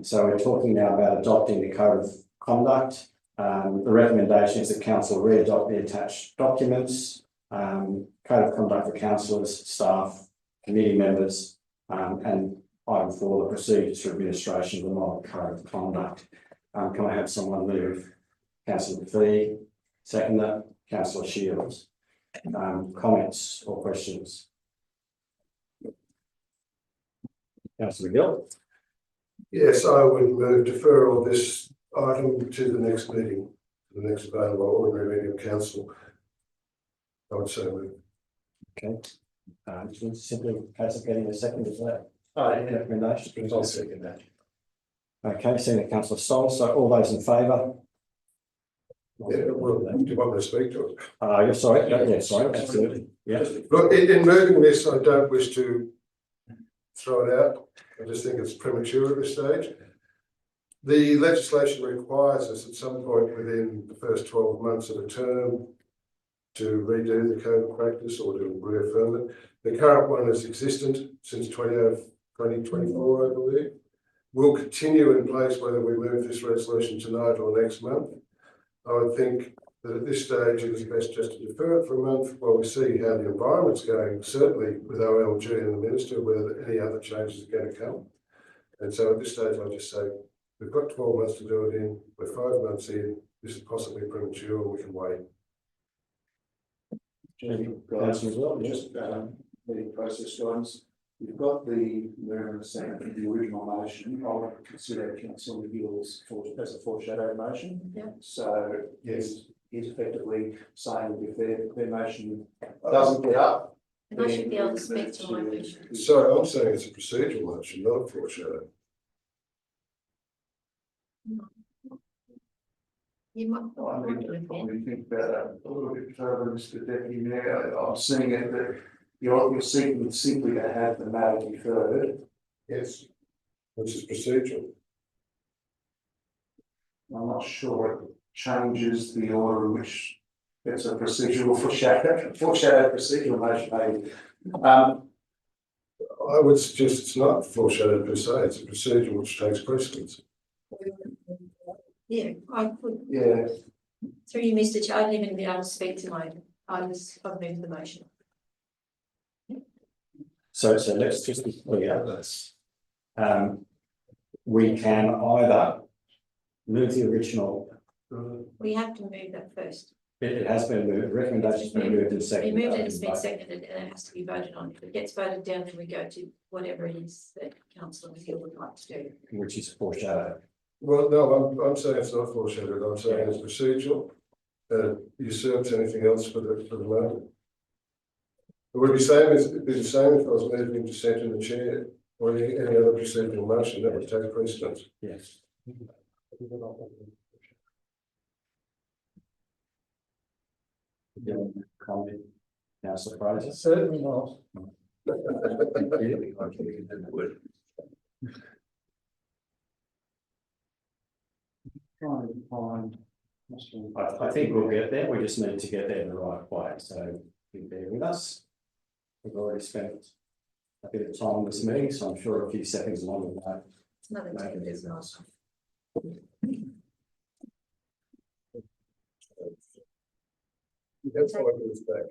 So we're talking now about adopting the code of conduct. The recommendation is that council re-adopt the attached documents, code of conduct for councillors, staff, committee members, and item 4, the procedures for administration of the model code of conduct. Can I have someone move? Councillor McPhee, seconder, Councillor Shields. Comments or questions? Councillor McGill. Yes, I would move deferral of this item to the next meeting, the next available ordinary meeting of council. I would say move. Okay. Just simply a case of getting a second, is that Yeah. recommendation? I'll second that. Okay, seeing Councillor Stoll, so all those in favour? Yeah, well, do you want me to speak to it? You're sorry, yeah, sorry, absolutely, yeah. Look, in moving this, I don't wish to throw it out. I just think it's premature at this stage. The legislation requires us at some point within the first 12 months of a term to redo the code of practice or to reaffirm it. The current one is existent since 2024, I believe. Will continue in place whether we move this resolution tonight or next month. I would think that at this stage it is best just to defer it for a month while we see how the environment's going, certainly with OLG and the Minister, whether any other changes are going to come. And so at this stage, I'll just say, we've got 12 months to do it in, we're 5 months in, this is possibly premature, and we can wait. Guys, as well, just, meeting process guidance. You've got the move and the second of the original motion. I would consider Councillor McGill's as a foreshadow motion. Yeah. So yes, he's effectively saying that if their motion doesn't get up. And I should be able to speak to my motion. So I'm saying it's a procedural motion, not a foreshadow. You might. I need to probably think about that a little bit further, Mr. Deputy Mayor. I'm seeing it that you're seeking simply to have the matter deferred. Yes. Which is procedural. I'm not sure it changes the order in which it's a procedural foreshadow procedural motion maybe. I would suggest it's not foreshadowed per se, it's a procedure which takes precedence. Yeah, I could, Yeah, through you, Mr. Chair, I didn't even be able to speak to I've moved the motion. So let's just be clear this. We can either move the original, We have to move that first. it has been moved, recommendation's been moved and We seconded. moved it, it's been seconded, and it has to be voted on. If it gets voted down, then we go to whatever it is that Councillor McGill would like to do. Which is foreshadow. Well, no, I'm saying it's not foreshadowed, I'm saying it's procedural. Usurps anything else for the moment. It would be the same if I was moving dissent in the chair or any other procedural motion that would take precedence. Yes. Comment, Councillor Fraser. Certainly not. trying to find. I think we'll get there, we just need to get there in the right way, so be there with us. We've already spent a bit of time on this meeting, so I'm sure a few seconds along the way. It's another 10 minutes last. That's why I was back.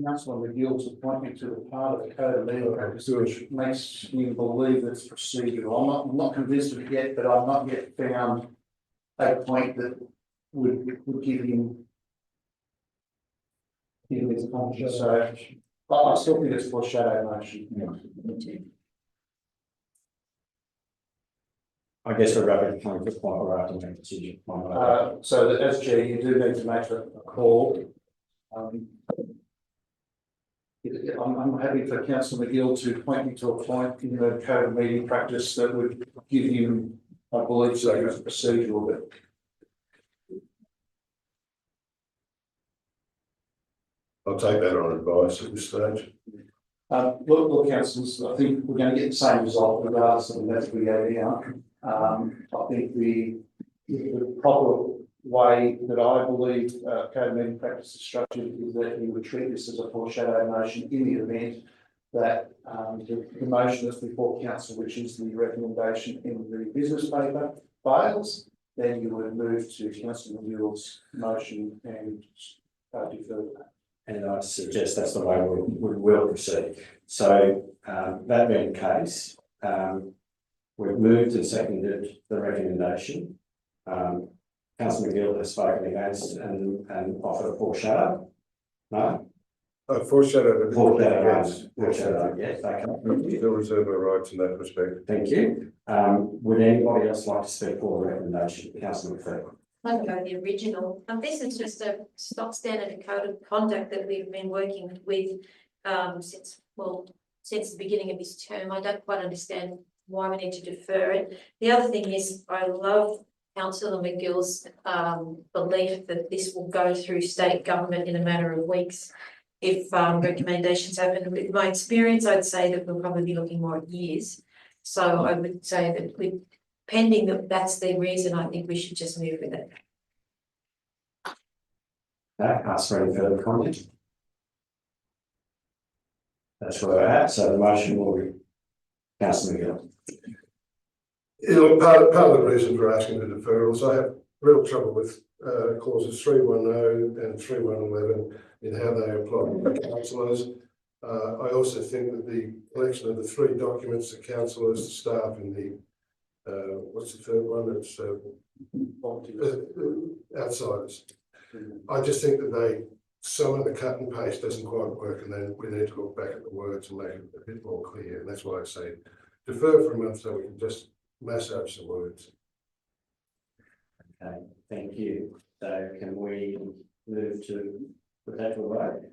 Councillor McGill's appointment to the part of the code of legal practice which makes me believe that it's procedural. I'm not convinced of it yet, but I've not yet found a point that would give him his conscience. So, but I still think it's foreshadow motion. Me too. I guess we're rapidly coming to the point where I have to make a decision. So that as chair, you do need to make a call. I'm happy for Councillor McGill to point me to a point in the code of meeting practice that would give him, I believe, so it's procedural, but. I'll take that on advice at this stage. Look, councillors, I think we're going to get the same result regardless of the method we go down. I think the proper way that I believe code of meeting practice is structured is that you would treat this as a foreshadow motion in the event that the motion that's before council, which is the recommendation in the business paper, fails, then you would move to Councillor McGill's motion and defer that. And I suggest that's the way we will proceed. So that being the case, we've moved and seconded the recommendation. Councillor McGill has spoken against and offered a foreshadow. No? Foreshadow. Foreshadow, yes, okay. We still reserve our rights in that respect. Thank you. Would anybody else like to speak for the recommendation? Councillor McPherson. I can go the original. This is just a stock standard code of conduct that we've been working with since the beginning of this term. I don't quite understand why we need to defer it. The other thing is, I love councillor McGill's belief that this will go through state government in a matter of weeks. If recommendations happen, with my experience, I'd say that we'll probably be looking more at years. So I would say that with pending that that's the reason, I think we should just move with it. Ask for any further comment. That's where we're at, so the motion will be councillor McGill. Yeah, look, part of the reason for asking the deferrals, I have real trouble with clauses 310 and 3111 in how they apply to councillors. I also think that the collection of the three documents, the councillors, the staff, and the what's the third one? It's outsiders. I just think that some of the cut and paste doesn't quite work, and then we need to look back at the words and make it a bit more clear. And that's why I say defer for a month so we can just mass up some words. Okay, thank you. So can we move to put that to a vote?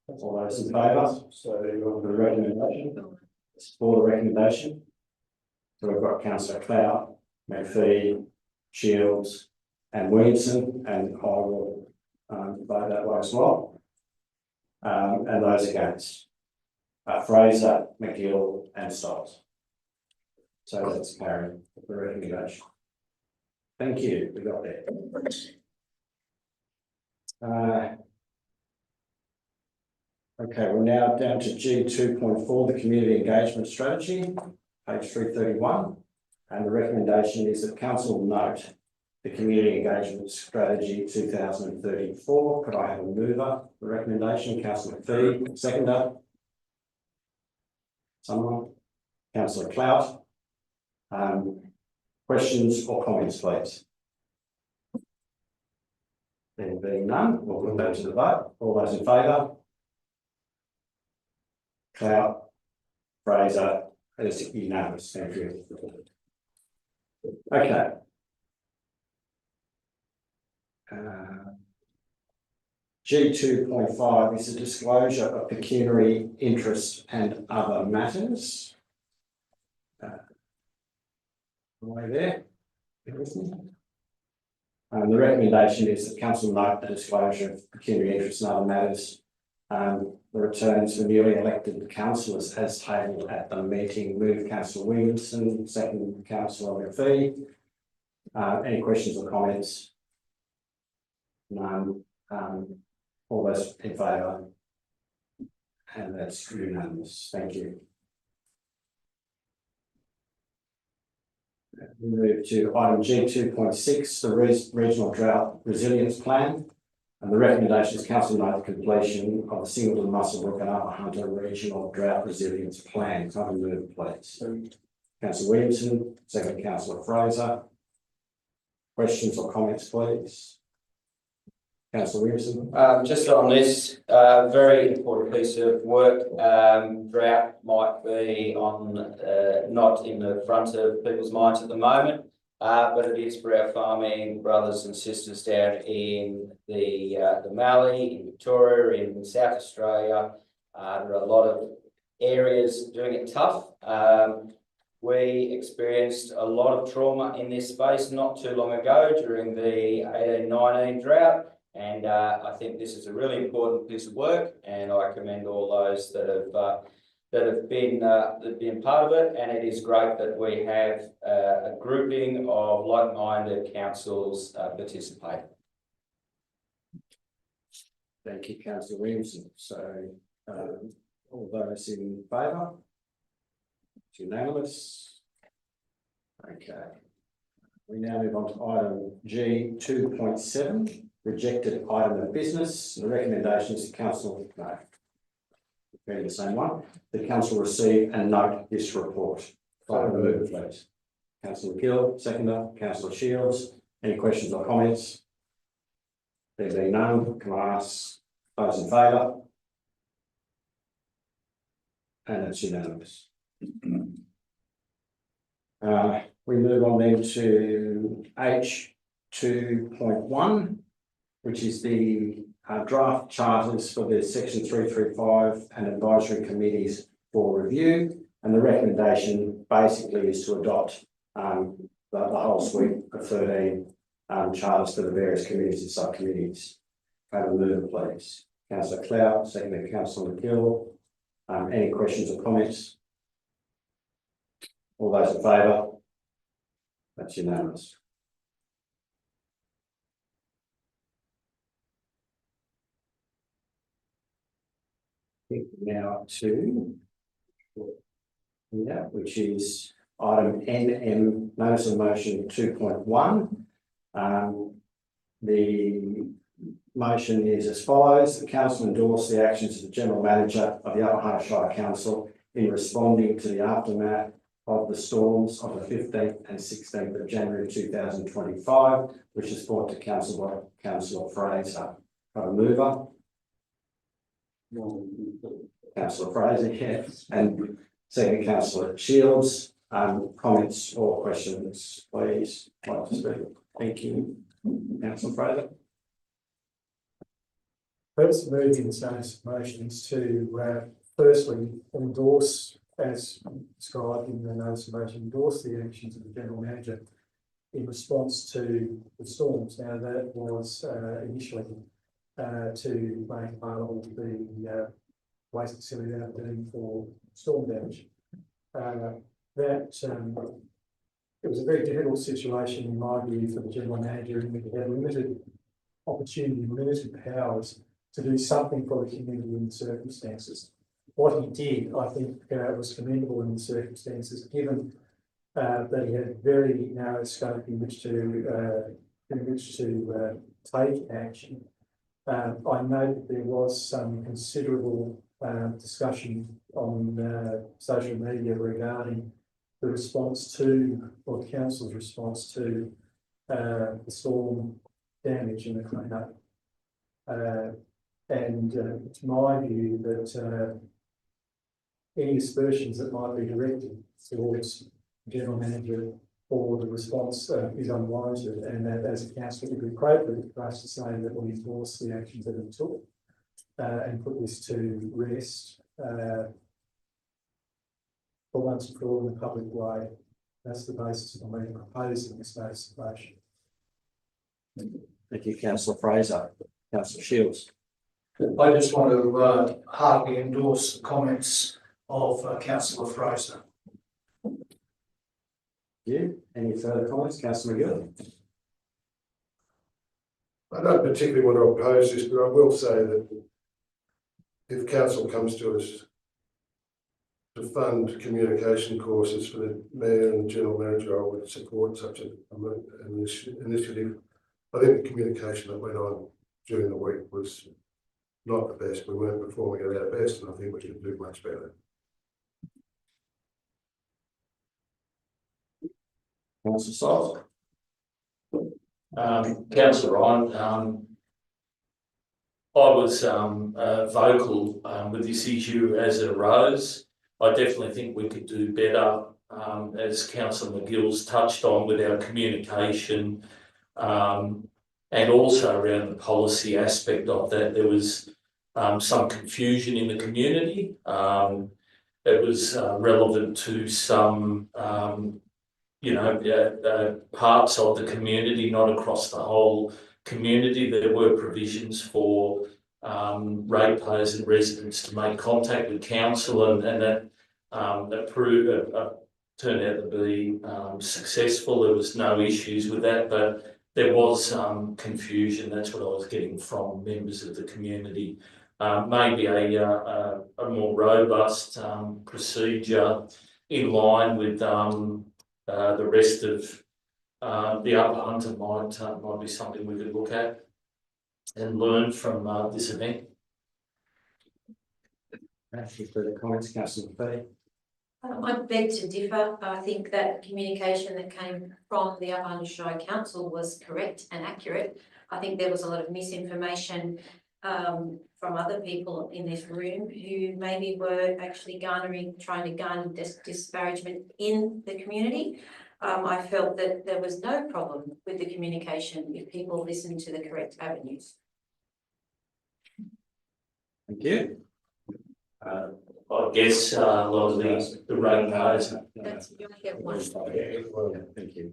All those in favour? So the recommendation, for the recommendation. So we've got councillor Clout, McPhee, Shields and Williamson, and I will vote that way as well. And those against, Fraser, McGill and Stiles. So that's carried, the recommendation. Thank you, we got there. Okay, we're now down to G 2.4, the community engagement strategy, page 331. And the recommendation is that council note the community engagement strategy 2034. Could I have a mover? The recommendation, councillor McPhee, seconder. Someone? Councillor Clout. Questions or comments, please? There being none, we'll put that to the vote. All those in favour? Clout, Fraser, it's unanimous. Thank you. Okay. G 2.5 is a disclosure of pecuniary interests and other matters. Way there. The recommendation is that council note the disclosure of pecuniary interests and other matters. The returns for newly elected councillors as tabled at the meeting. Move councillor Williamson, second councillor McPhee. Any questions or comments? None. All those in favour? And that's unanimous. Thank you. We move to item G 2.6, the regional drought resilience plan. And the recommendation is council note the completion of the Singleton, Muswellbrook and Upper Hunter regional drought resilience plan. Can I move, please? Councillor Williamson, second councillor Fraser. Questions or comments, please? Councillor Williamson. Just on this, very important piece of work. Drought might be on not in the front of people's minds at the moment, but it is for our farming brothers and sisters down in the Mallee, in Victoria, in South Australia. There are a lot of areas doing it tough. We experienced a lot of trauma in this space not too long ago during the 18-19 drought. And I think this is a really important piece of work, and I commend all those that have been part of it. And it is great that we have a grouping of like-minded councils participate. Thank you, councillor Williamson. So all those in favour? It's unanimous. Okay. We now move on to item G 2.7. Rejected item of business. The recommendation is the council, no, very the same one. The council receive and note this report. Move, please. Councillor Gill, seconder. Councillor Shields. Any questions or comments? There being none, can I ask those in favour? And it's unanimous. We move on then to H 2.1. which is the draft charters for the section 335 and advisory committees for review. And the recommendation basically is to adopt the whole suite of 13 charters for the various committees and subcommittees. Have a mover, please. Councillor Cloud, seconded Councillor McGill. Any questions or comments? All those in favour? That's unanimous. Now to which is item NM, notice of motion 2.1. The motion is as follows: the council endorse the actions of the general manager of the Upper Hunter Shire Council in responding to the aftermath of the storms of the 15th and 16th of January 2025, which is brought to council by Councillor Fraser. Have a mover. Councillor Fraser, yes, and second Councillor Shields. Comments or questions, please. Thank you, Councillor Fraser. First, moving this notice of motion is to firstly endorse, as described in the notice of motion, endorse the actions of the general manager in response to the storms. Now, that was initially to make available the waste facility out for storm damage. It was a very difficult situation in my view for the general manager, in that he had limited opportunity, limited powers to do something for the community in the circumstances. What he did, I think, was commendable in the circumstances, given that he had very narrow scope in which to take action. I know that there was some considerable discussion on social media regarding the response to, or the council's response to, the storm damage and the cleanup. It's my view that any aspersions that might be directed towards the general manager or the response is unwarranted, and that as a council it would be appropriate for us to say that we endorse the actions that it took and put this to rest for once and for all in a public way. That's the basis of me proposing this notice of motion. Thank you, Councillor Fraser. Councillor Shields. I just want to heartily endorse the comments of Councillor Fraser. Any further comments, Councillor McGill? I don't particularly want to oppose this, but I will say that if council comes to us to fund communication courses for the mayor and general manager, I would support such an initiative. I think the communication that went on during the week was not the best. We weren't performing at our best, and I think we should do much better. Councillor Sols. Councillor Ryan, I was vocal with this issue as it arose. I definitely think we could do better, as Councillor McGill's touched on, with our communication and also around the policy aspect of that. There was some confusion in the community. It was relevant to some parts of the community, not across the whole community. There were provisions for ratepayers and residents to make contact with council, and that turned out to be successful. There was no issues with that, but there was confusion. That's what I was getting from members of the community. Maybe a more robust procedure in line with the rest of the Upper Hunter might be something we could look at and learn from this event. Any further comments, Councillor Fee? I beg to differ. I think that communication that came from the Upper Hunter Shire Council was correct and accurate. I think there was a lot of misinformation from other people in this room who maybe were actually trying to garner disparagement in the community. I felt that there was no problem with the communication if people listened to the correct avenues. Thank you. I guess a lot of the ratepayers. That's, you only get one. Thank you.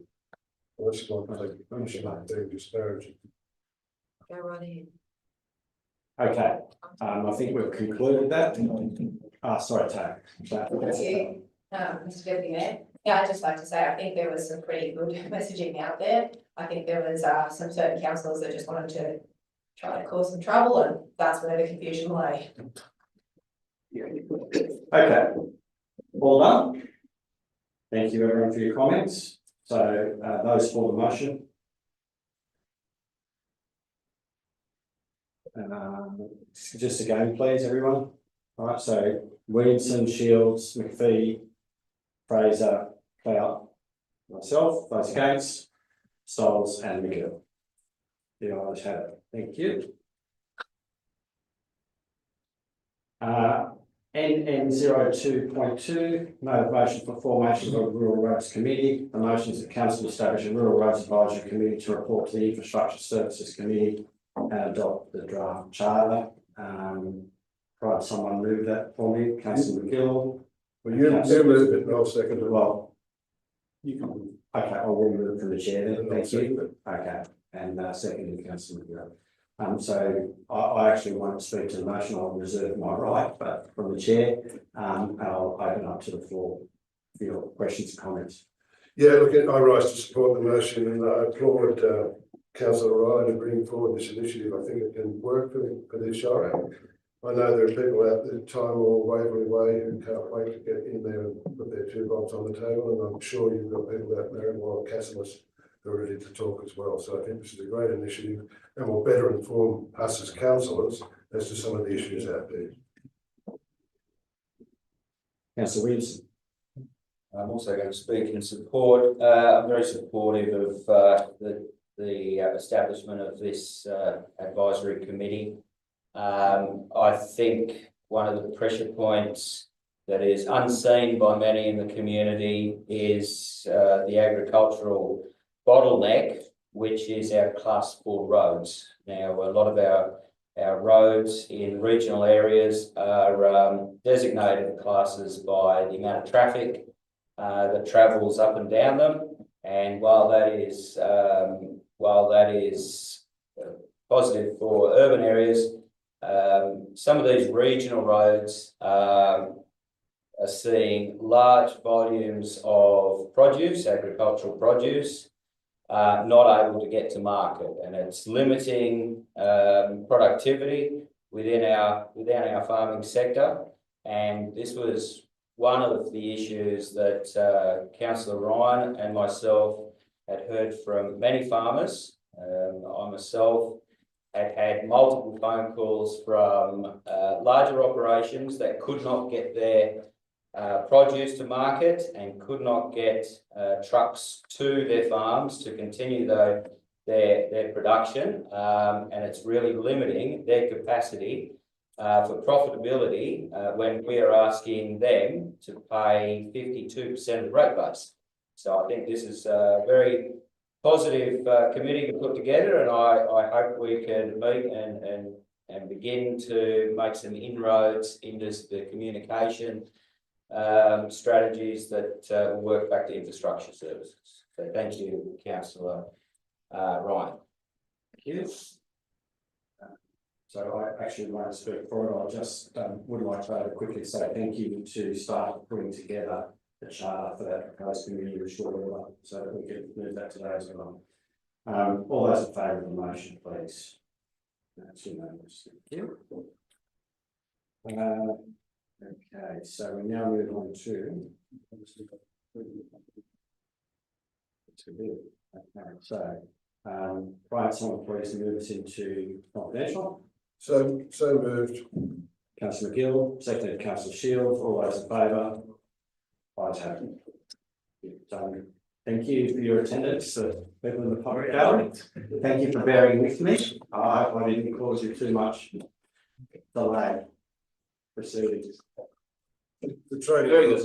Unless you want to take permission, being disparaging. Go right ahead. Okay, I think we've concluded that. Sorry, Tara. Thank you, Mr. Deputy Mayor. Yeah, I'd just like to say, I think there was some pretty good messaging out there. I think there was some certain councillors that just wanted to try to cause some trouble, and that's where the confusion lay. Okay, all done. Thank you everyone for your comments. So those for the motion. Just again, please, everyone. All right, so Williamson, Shields, McPhee, Fraser, Clout, myself, those against, Stoles and McGill. The ayes have it. Thank you. NN 02.2, motion for formation of a Rural Roads Committee. The motion is that Council establish a Rural Roads Advisory Committee to report to the Infrastructure Services Committee and adopt the draft charter. Right, someone move that for me, Councillor McGill. Well, you move it, and I'll second it. Well, You can. okay, I'll remove from the chair then, thank you. Okay, and second, Councillor McGill. So I actually want to speak to the motion. I'll reserve my right, but from the chair, I'll open up to the floor for your questions and comments. Yeah, look, I rise to support the motion, and I applaud Councillor Ryan in bringing forward this initiative. I think it can work for the Shire. I know there are people out there, Time or Waverley Way, who can't wait to get in there and put their 2 bob on the table, and I'm sure you've got people out there in Wild Cassilis who are ready to talk as well. So I think this is a great initiative and will better inform us as councillors as to some of the issues out there. Councillor Williamson. I'm also going to speak in support. I'm very supportive of the establishment of this advisory committee. I think one of the pressure points that is unseen by many in the community is the agricultural bottleneck, which is our class 4 roads. Now, a lot of our roads in regional areas are designated classes by the amount of traffic that travels up and down them. And while that is positive for urban areas, some of these regional roads are seeing large volumes of produce, agricultural produce, not able to get to market, and it's limiting productivity within our farming sector. And this was one of the issues that Councillor Ryan and myself had heard from many farmers. I myself had multiple phone calls from larger operations that could not get their produce to market and could not get trucks to their farms to continue their production, and it's really limiting their capacity for profitability when we are asking them to pay 52% of the rate base. So I think this is a very positive committee to put together, and I hope we can meet and begin to make some inroads into the communication strategies that will work back to infrastructure services. So thank you, Councillor Ryan. Thank you. So I actually won't speak for it. I just would like to quickly say thank you to start putting together the charter for that proposed community in short order, so that we can move that today as well. All those in favour of the motion, please. That's unanimous. Thank you. Okay, so we now move on to. Okay, so right, someone please move us into confidential. So moved. Councillor McGill, seconded Councillor Shields. All those in favour? Ayes have it. Thank you for your attendance, people in the public gallery. Thank you for bearing with me. I hope I didn't cause you too much delay proceedings. The training.